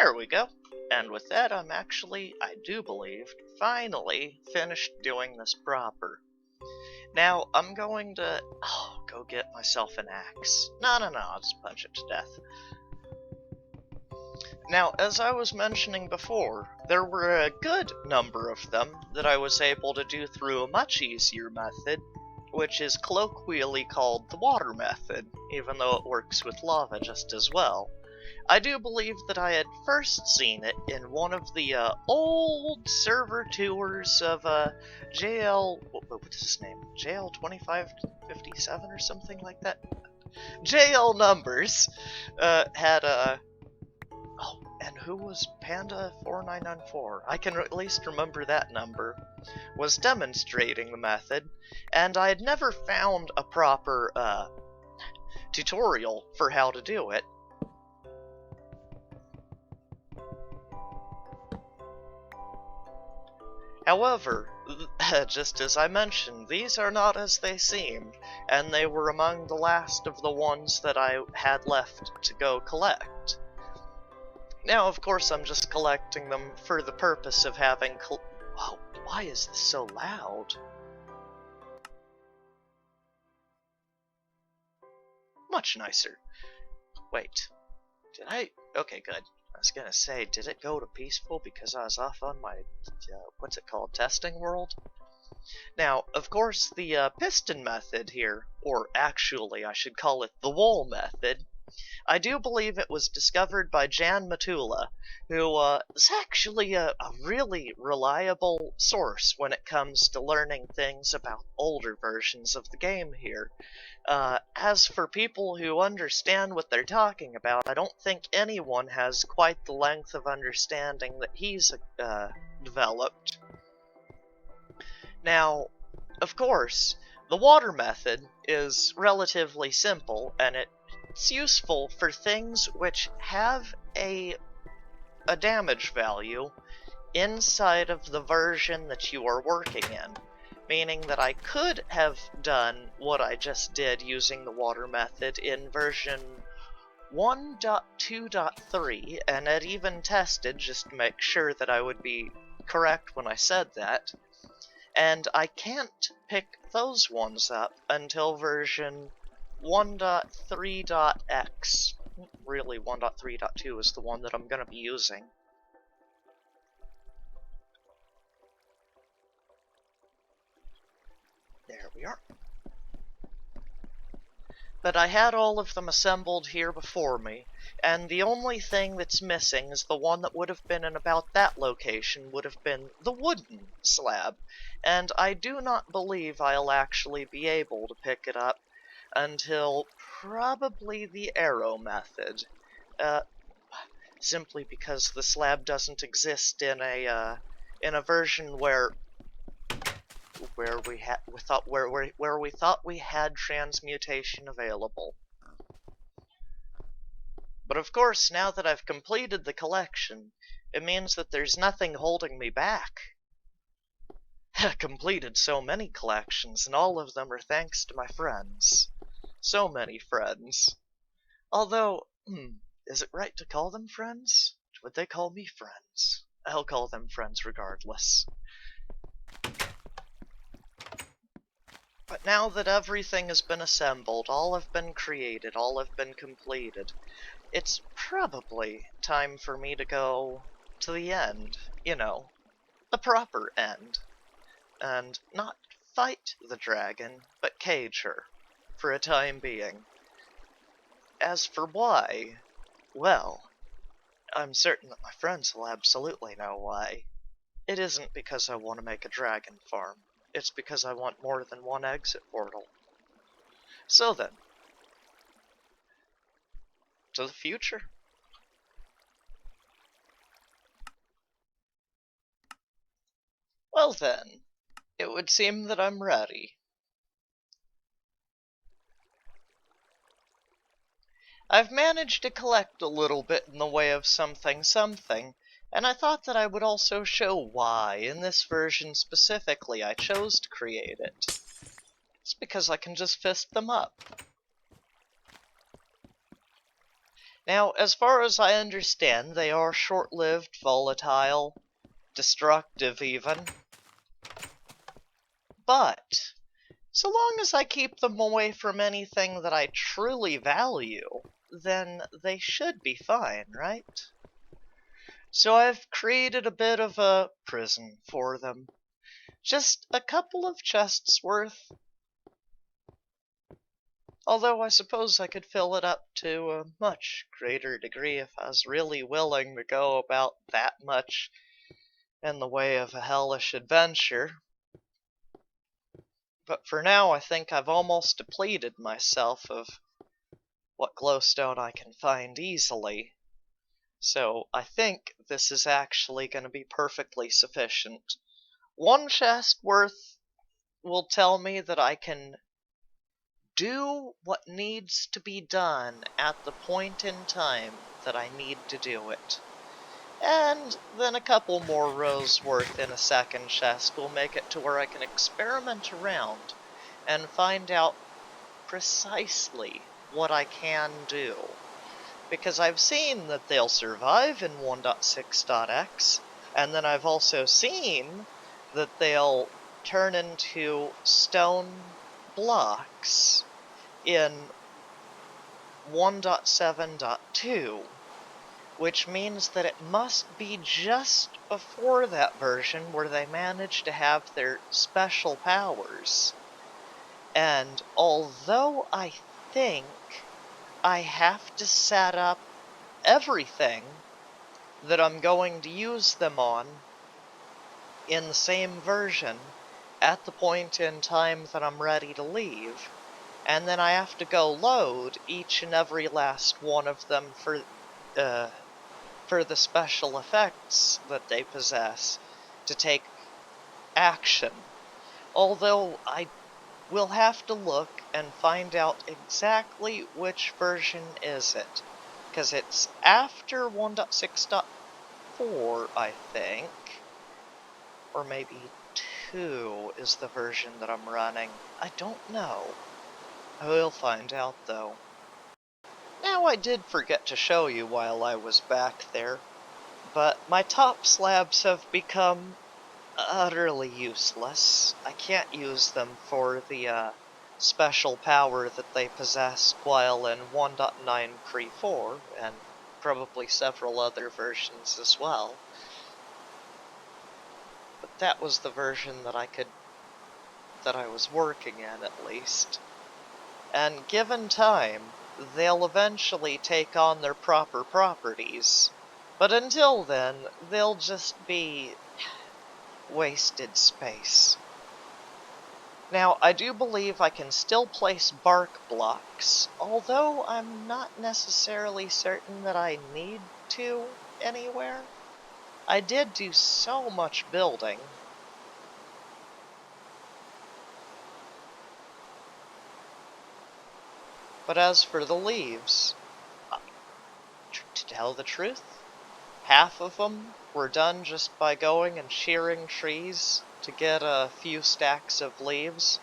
There we go. And with that, I do believe, finally finished doing this proper. Now, I'm going to go get myself an axe. No, I'll just punch it to death. Now, as I was mentioning before, there were a good number of them that I was able to do through a much easier method, which is colloquially called the water method, even though it works with lava just as well. I do believe that I had first seen it in one of the old server tours of JL... what's his name? JL 2557 or something like that? JL Numbers had a... Oh, and who was Panda4994? I can at least remember that number. Was demonstrating the method, and I had never found a proper tutorial for how to do it. However, just as I mentioned, these are not as they seem, and they were among the last of the ones that I had left to go collect. Now, of course, I'm just collecting them for the purpose of having oh, why is this so loud? Much nicer. Wait, did I? Okay, good. I was gonna say, did it go to peaceful because I was off on my, what's it called, testing world? Now, of course, the piston method here, or actually I should call it the wool method, I do believe it was discovered by Jan Matula, who is actually a really reliable source when it comes to learning things about older versions of the game here. As for people who understand what they're talking about, I don't think anyone has quite the length of understanding that he's developed. Now, of course, the water method is relatively simple, and it's useful for things which have a damage value inside of the version that you are working in. Meaning that I could have done what I just did using the water method in version 1.2.3, and had even tested just to make sure that I would be correct when I said that. And I can't pick those ones up until version 1.3.x. Really, 1.3.2 is the one that I'm going to be using. There we are. But I had all of them assembled here before me, and the only thing that's missing is the one that would have been in about that location would have been the wooden slab, and I do not believe I'll actually be able to pick it up until probably the arrow method, simply because the slab doesn't exist in a version where we thought we had transmutation available. But of course, now that I've completed the collection, it means that there's nothing holding me back. I've completed so many collections, and all of them are thanks to my friends. So many friends. Although, is it right to call them friends? Would they call me friends? I'll call them friends regardless. But now that everything has been assembled, all have been created, all have been completed, it's probably time for me to go to the end, you know, the proper end, and not fight the dragon, but cage her, for a time being. As for why, well, I'm certain that my friends will absolutely know why. It isn't because I want to make a dragon farm. It's because I want more than one exit portal. So then, to the future. Well then, it would seem that I'm ready. I've managed to collect a little bit in the way of something, and I thought that I would also show why, in this version specifically, I chose to create it. It's because I can just fist them up. Now, as far as I understand, they are short-lived, volatile, destructive even. But so long as I keep them away from anything that I truly value, then they should be fine, right? So I've created a bit of a prison for them. Just a couple of chests worth. Although I suppose I could fill it up to a much greater degree if I was really willing to go about that much in the way of a hellish adventure. But for now, I think I've almost depleted myself of what glowstone I can find easily. So I think this is actually going to be perfectly sufficient. One chest worth will tell me that I can do what needs to be done at the point in time that I need to do it. And then a couple more rows worth in a second chest will make it to where I can experiment around and find out precisely what I can do. Because I've seen that they'll survive in 1.6.x, and then I've also seen that they'll turn into stone blocks in 1.7.2, which means that it must be just before that version where they manage to have their special powers. And although I think I have to set up everything that I'm going to use them on in the same version at the point in time that I'm ready to leave, and then I have to go load each and every last one of them for the special effects that they possess to take action. Although I will have to look and find out exactly which version is it, because it's after 1.6.4, I think, or maybe 2 is the version that I'm running. I don't know. I will find out though. Now I did forget to show you while I was back there, but my top slabs have become utterly useless. I can't use them for the special power that they possess while in 1.9 Pre-4, and probably several other versions as well. But that was the version that I was working in, at least. And given time, they'll eventually take on their proper properties. But until then, they'll just be wasted space. Now, I do believe I can still place bark blocks, although I'm not necessarily certain that I need to anywhere. I did do so much building. But as for the leaves, to tell the truth, half of them were done just by going and shearing trees to get a few stacks of leaves,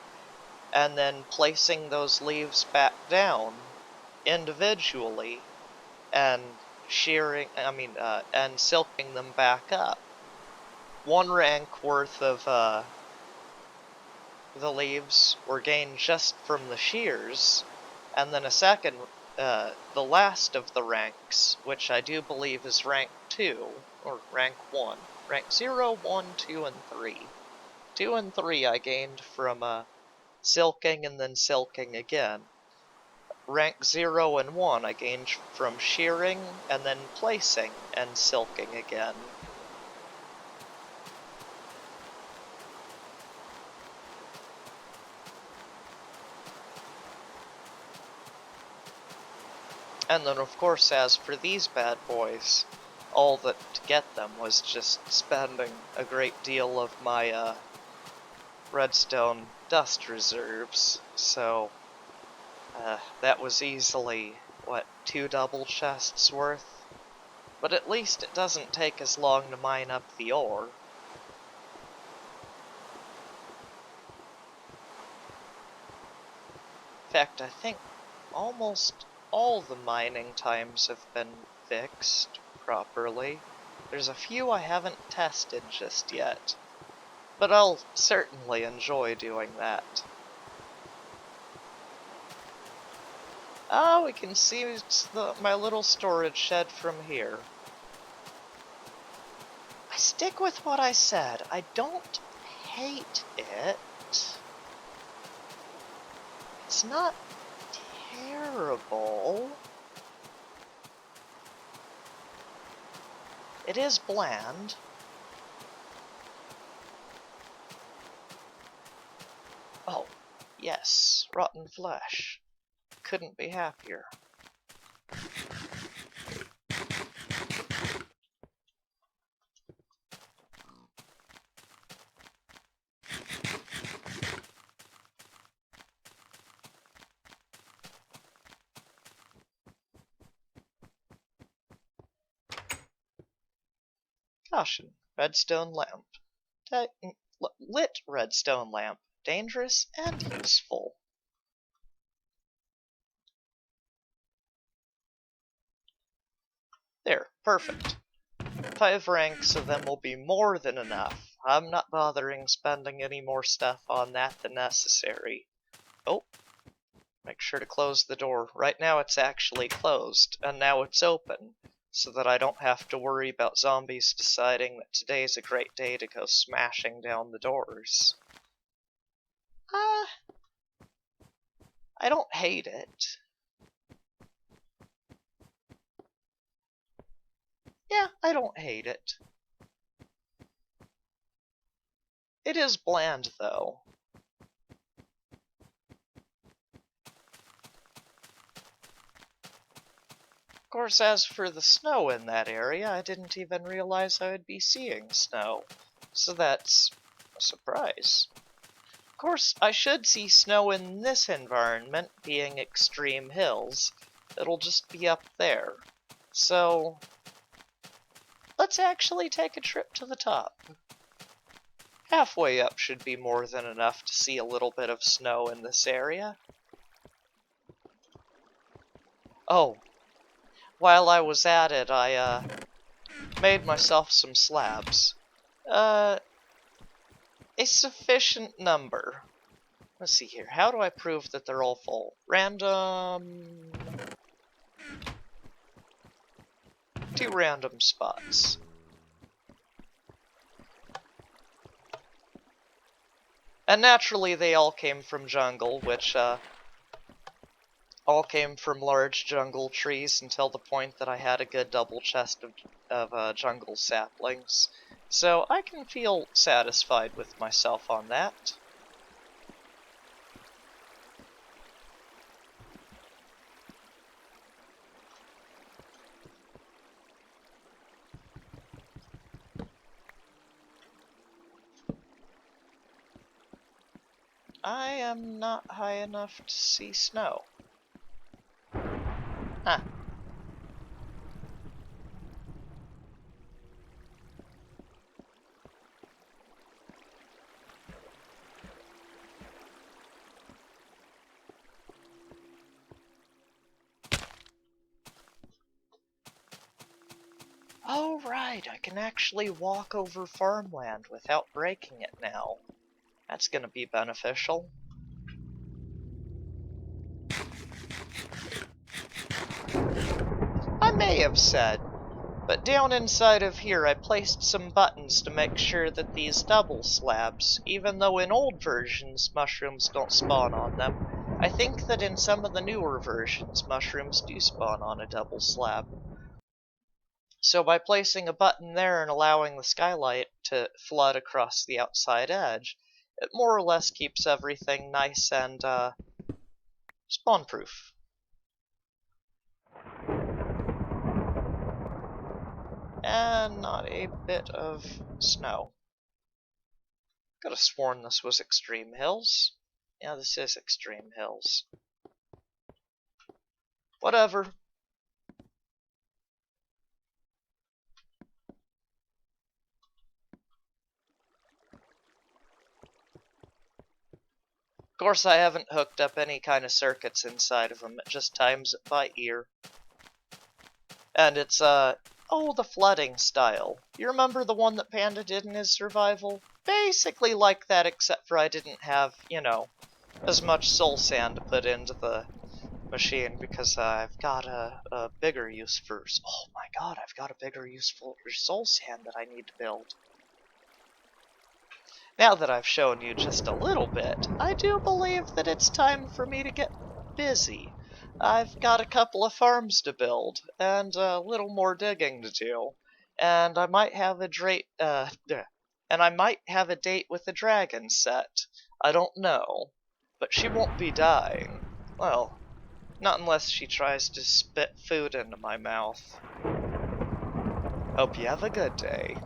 and then placing those leaves back down individually and and silking them back up. One rank worth of the leaves were gained just from the shears, and then a second, the last of the ranks, which I do believe is rank 2, or rank 1. Rank 0, 1, 2, and 3. 2 and 3 I gained from silking and then silking again. Rank 0 and 1 I gained from shearing and then placing and silking again. And then of course, as for these bad boys, all that to get them was just spending a great deal of my redstone dust reserves, so that was easily, what, 2 double chests worth? But at least it doesn't take as long to mine up the ore. In fact, I think almost all the mining times have been fixed properly. There's a few I haven't tested just yet, but I'll certainly enjoy doing that. Oh, we can see my little storage shed from here. I stick with what I said. I don't hate it. It's not terrible. It is bland. Oh, yes, rotten flesh. Couldn't be happier. Caution, redstone lamp. Lit redstone lamp. Dangerous and useful. There, perfect. 5 ranks of them will be more than enough. I'm not bothering spending any more stuff on that than necessary. Oh, make sure to close the door. Right now it's actually closed, and now it's open, so that I don't have to worry about zombies deciding that today's a great day to go smashing down the doors. I don't hate it. Yeah, I don't hate it. It is bland, though. Of course, as for the snow in that area, I didn't even realize I would be seeing snow. So that's a surprise. Of course, I should see snow in this environment, being extreme hills. It'll just be up there. So, let's actually take a trip to the top. Halfway up should be more than enough to see a little bit of snow in this area. Oh, while I was at it, I made myself some slabs. A sufficient number. Let's see here. How do I prove that they're all full? Random... 2 random spots. And naturally they all came from jungle, which, all came from large jungle trees until the point that I had a good double chest of jungle saplings. So I can feel satisfied with myself on that. I am not high enough to see snow. Huh. Oh right, I can actually walk over farmland without breaking it now. That's gonna be beneficial. I may have said, but down inside of here I placed some buttons to make sure that these double slabs, even though in old versions mushrooms don't spawn on them, I think that in some of the newer versions mushrooms do spawn on a double slab. So by placing a button there and allowing the skylight to flood across the outside edge, it more or less keeps everything nice and spawn-proof. And not a bit of snow. Could have sworn this was Extreme Hills. Yeah, this is Extreme Hills. Whatever. Of course, I haven't hooked up any kind of circuits inside of them, it just times it by ear. And it's, oh, the flooding style. You remember the one that Panda did in his survival? Basically like that, except for I didn't have, you know, as much soul sand to put into the machine, because I've got a bigger use for... Oh my god, I've got a bigger use for soul sand that I need to build. Now that I've shown you just a little bit, I do believe that it's time for me to get busy. I've got a couple of farms to build, and a little more digging to do, and I might have a date with the dragon set. I don't know, but she won't be dying. Well, not unless she tries to spit food into my mouth. Hope you have a good day.